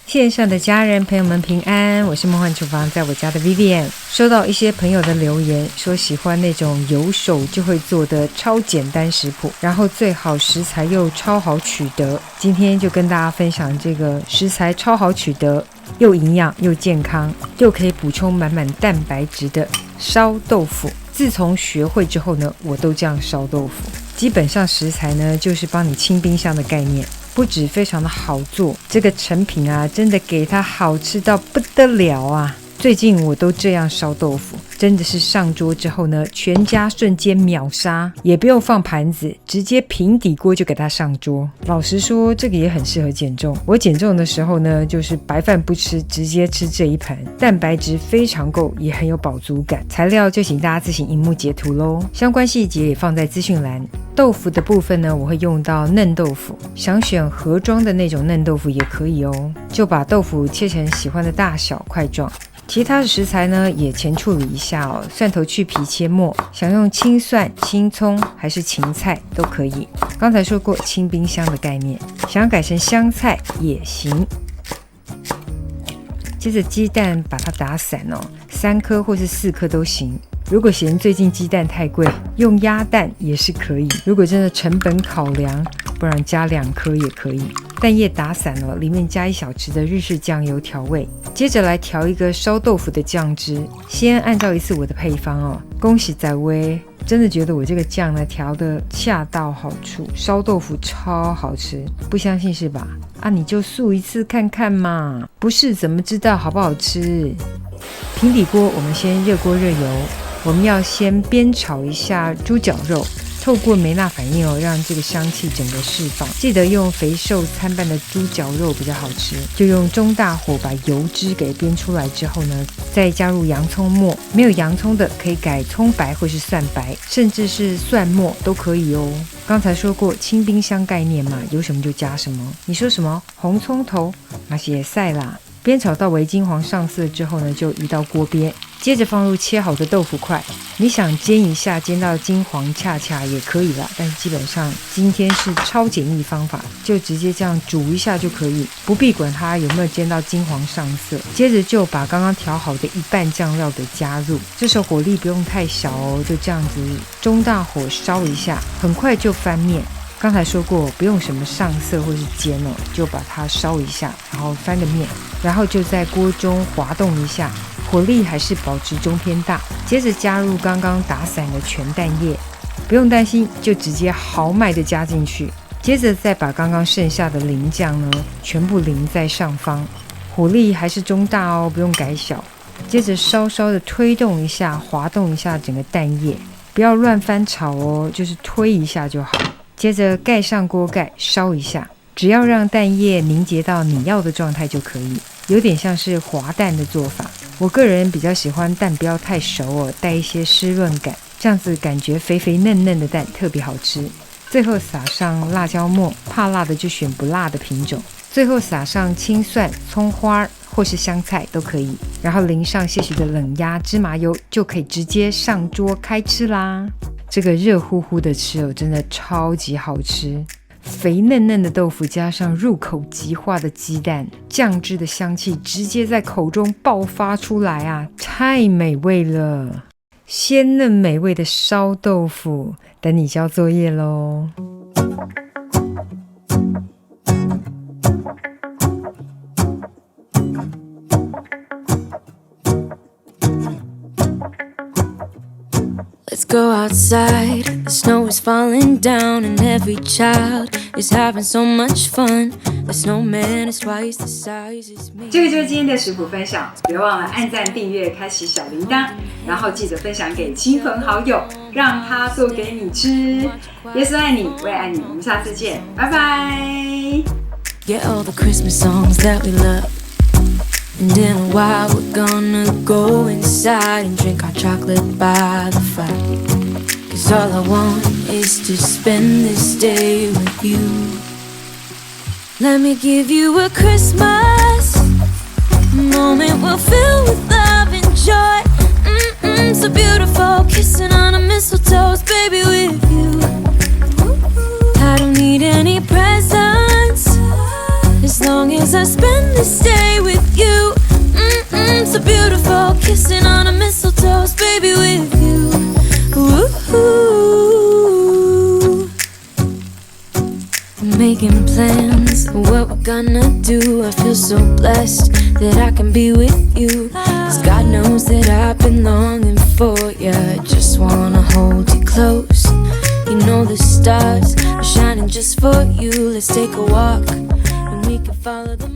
线上的家人朋友们平安，我是梦幻厨房在我家的 Vivian。 收到一些朋友的留言，说喜欢那种有手就会做的超简单食谱，然后最好食材又超好取得。今天就跟大家分享这个食材超好取得，又营养又健康，又可以补充满满蛋白质的烧豆腐。自从学会之后呢，我都这样烧豆腐。基本上食材呢就是帮你清冰箱的概念，不止非常的好做，这个成品啊真的给它好吃到不得了啊。最近我都这样烧豆腐，真的是上桌之后呢，全家瞬间秒杀，也不用放盘子，直接平底锅就给它上桌。老实说，这个也很适合减重。我减重的时候呢，就是白饭不吃，直接吃这一盘，蛋白质非常够，也很有饱足感。材料就请大家自行荧幕截图咯，相关细节也放在资讯栏。豆腐的部分呢，我会用到嫩豆腐，想选盒装的那种嫩豆腐也可以哦。就把豆腐切成喜欢的大小块状。其他的食材呢也前处理一下哦，蒜头去皮切末，想用青蒜、青葱还是芹菜都可以。刚才说过清冰箱的概念，想要改成香菜也行。接着鸡蛋把它打散哦，3颗或是4颗都行。如果嫌最近鸡蛋太贵，用鸭蛋也是可以。如果真的成本考量，不然加2颗也可以。蛋液打散了，里面加1小匙的日式酱油调味。接着来调一个烧豆腐的酱汁，先按照一次我的配方哦。恭喜在威，真的觉得我这个酱呢调得恰到好处，烧豆腐超好吃，不相信是吧？啊，你就素一次看看嘛，不是怎么知道好不好吃？平底锅我们先热锅热油，我们要先煸炒一下猪脚肉，透过梅纳反应哦，让这个香气整个释放。记得用肥瘦参半的猪脚肉比较好吃，就用中大火把油脂给煸出来之后呢，再加入洋葱末。没有洋葱的可以改葱白或是蒜白，甚至是蒜末都可以哦。刚才说过清冰箱概念嘛，有什么就加什么。你说什么红葱头，那也晒啦。煸炒到微金黄上色之后呢，就移到锅边，接着放入切好的豆腐块。你想煎一下，煎到金黄恰恰也可以啦，但是基本上今天是超简易方法，就直接这样煮一下就可以，不必管它有没有煎到金黄上色。接着就把刚刚调好的一半酱料给加入，这时候火力不用太小哦，就这样子中大火烧一下，很快就翻面。刚才说过不用什么上色或是煎哦，就把它烧一下，然后翻个面，然后就在锅中滑动一下，火力还是保持中偏大。接着加入刚刚打散的全蛋液，不用担心，就直接豪迈的加进去。接着再把刚刚剩下的淋酱呢全部淋在上方，火力还是中大哦，不用改小。接着稍稍的推动一下，滑动一下整个蛋液，不要乱翻炒哦，就是推一下就好。接着盖上锅盖烧一下，只要让蛋液凝结到你要的状态就可以，有点像是滑蛋的做法。我个人比较喜欢蛋不要太熟哦，带一些湿润感，这样子感觉肥肥嫩嫩的蛋特别好吃。最后撒上辣椒末，怕辣的就选不辣的品种。最后撒上青蒜、葱花或是香菜都可以，然后淋上些许的冷压芝麻油，就可以直接上桌开吃啦。这个热乎乎的吃哦，真的超级好吃。肥嫩嫩的豆腐加上入口即化的鸡蛋，酱汁的香气直接在口中爆发出来啊，太美味了！鲜嫩美味的烧豆腐，等你交作业咯。Let's go outside, the snow is falling down and every child is having so much fun. The snowman is twice the size as me. 这个就是今天的食谱分享，别忘了按赞、订阅、开启小铃铛，然后记得分享给亲朋好友，让他做给你吃。耶稣爱你，我也爱你，我们下次见，拜拜。Get all the Christmas songs that we love.And in a while we're gonna go inside and drink our chocolate by the fire. 'Cause all I want is to spend this day with you. Let me give you a Christmas moment we'll fill with love and joy. So beautiful, kissing on a mistletoe, baby with making plans of what we're gonna do. I feel so blessed that I can be with you, 'cause God knows that I've been longing for you. I just wanna hold you close. You know the stars are shining just for you. Let's take a walk and we can follow the